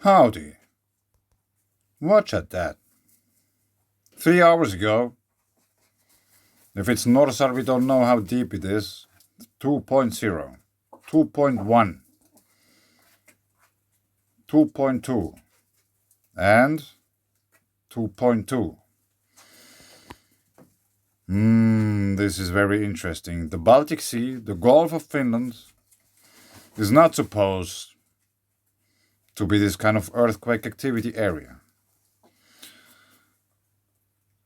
Howdy. Watch at that. 3 hours ago. If it's Norsar, we don't know how deep it is. 2.0, 2.1, 2.2, and 2.2. This is very interesting. The Baltic Sea, the Gulf of Finland, is not supposed to be this kind of earthquake activity area.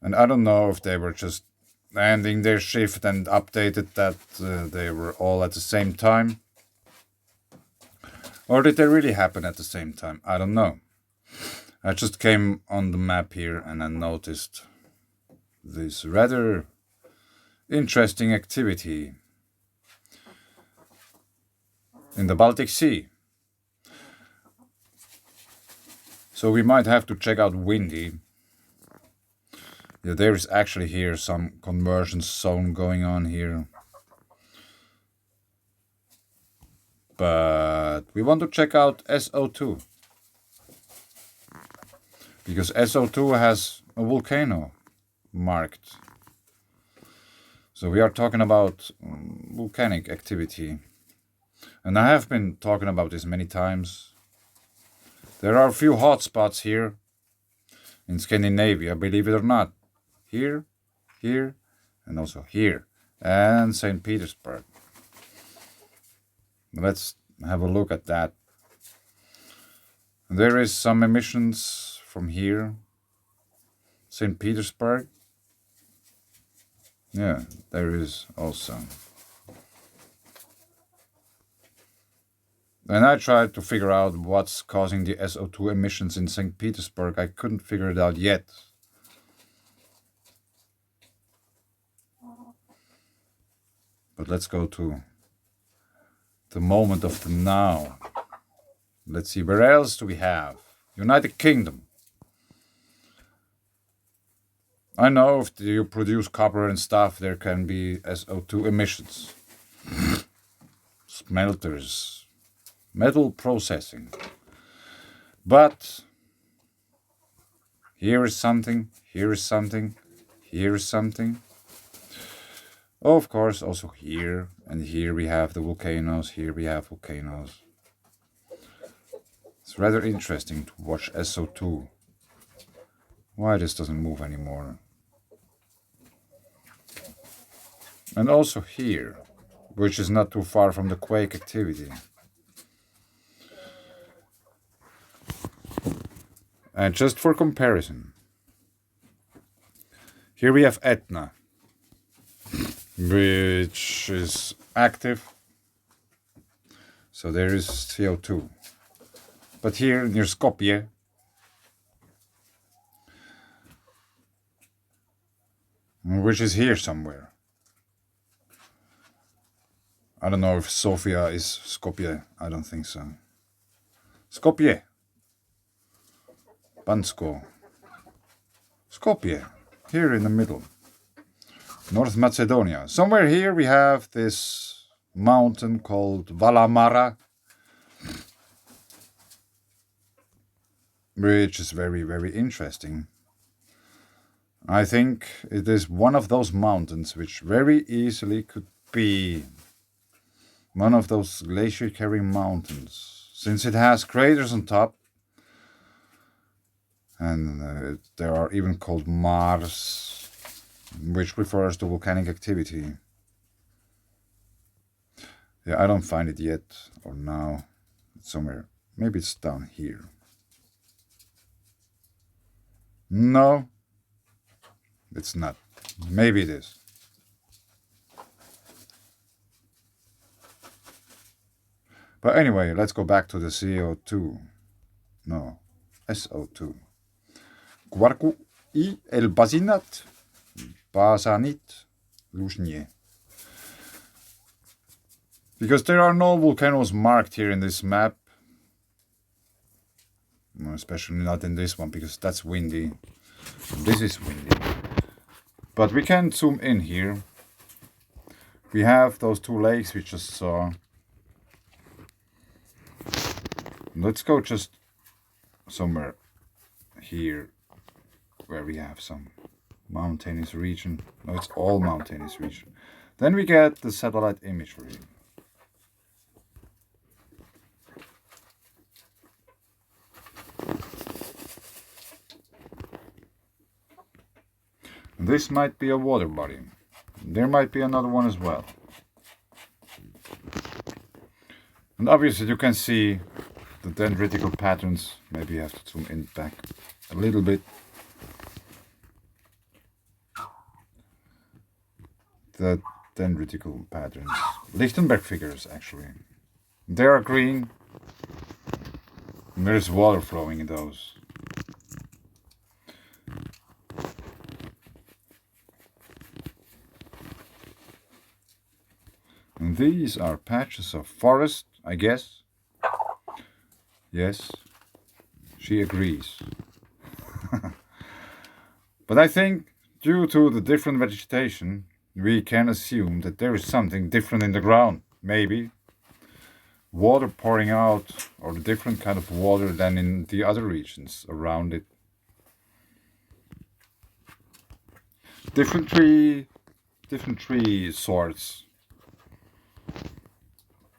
And I don't know if they were just ending their shift and updated that they were all at the same time. Or did they really happen at the same time? I don't know. I just came on the map here and I noticed this rather interesting activity in the Baltic Sea. So we might have to check out windy. Yeah, there is actually here some convergence zone going on here. But we want to check out SO². Because SO² has a volcano marked. So we are talking about volcanic activity. And I have been talking about this many times. There are a few hotspots here in Scandinavia, believe it or not. Here, here, and also here. And St. Petersburg. Let's have a look at that. There is some emissions from here. St. Petersburg. Yeah, there is also. And I tried to figure out what's causing the SO² emissions in St. Petersburg. I couldn't figure it out yet. But let's go to the moment of the now. Let's see, where else do we have? United Kingdom. I know if you produce copper and stuff, there can be SO² emissions. Smelters. Metal processing. But here is something, here is something, here is something. Oh, of course, also here and here we have the volcanoes, here we have volcanoes. It's rather interesting to watch SO². Why this doesn't move anymore. And also here, which is not too far from the quake activity. And just for comparison, here we have Etna, which is active, so there is CO2. But here near Skopje, which is here somewhere. I don't know if Sofia is Skopje, I don't think so. Skopje. Bansko. Skopje, here in the middle. North Macedonia. Somewhere here we have this mountain called Valamara, which is very, very interesting. I think it is one of those mountains which very easily could be one of those glacier-carrying mountains, since it has craters on top. And there are even called Mars, which refers to volcanic activity. Yeah, I don't find it yet, or now. It's somewhere. Maybe it's down here. No, it's not. Maybe it is. But anyway, let's go back to the CO2. No, SO². Qarku I Elbasanit, Lushnje. Because there are no volcanoes marked here in this map. Especially not in this one, because that's windy. This is windy. But we can zoom in here. We have those two lakes we just saw. Let's go just somewhere here where we have some mountainous region. No, it's all mountainous region. Then we get the satellite imagery. This might be a water body. There might be another one as well. And obviously you can see the dendritical patterns. Maybe you have to zoom in back a little bit. The dendritical patterns. Lichtenberg figures, actually. They are green. And there's water flowing in those. And these are patches of forest, I guess. Yes, she agrees. But I think due to the different vegetation, we can assume that there is something different in the ground. Maybe water pouring out, or a different kind of water than in the other regions around it. Different tree sorts.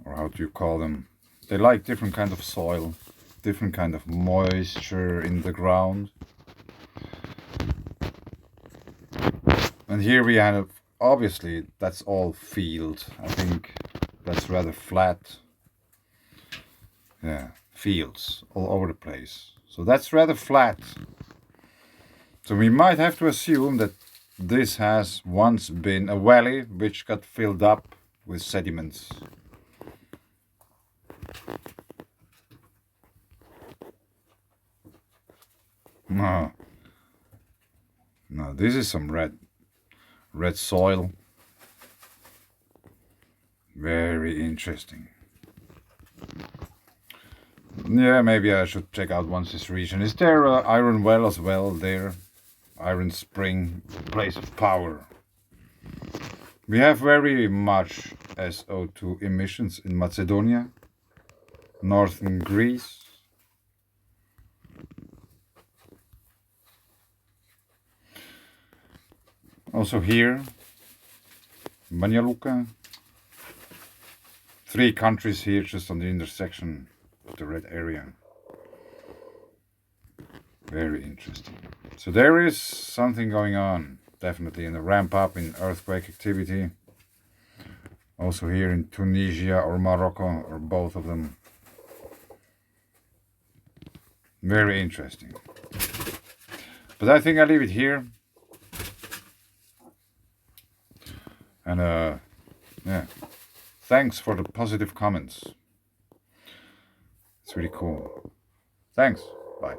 Or how do you call them? They like different kind of soil, different kind of moisture in the ground. And here we have, obviously, that's all field. I think that's rather flat. Yeah, fields all over the place. So that's rather flat. So we might have to assume that this has once been a valley which got filled up with sediments. No, this is some red soil. Very interesting. Yeah, maybe I should check out once this region. Is there an iron well as well there? Iron spring, place of power. We have very much SO2 emissions in Macedonia, northern Greece. Also here, Banja Luka. 3 countries here just on the intersection of the red area. Very interesting. So there is something going on, definitely, in the ramp up in earthquake activity. Also here in Tunisia or Morocco, or both of them. Very interesting. But I think I'll leave it here. And yeah, thanks for the positive comments. It's really cool. Thanks. Bye.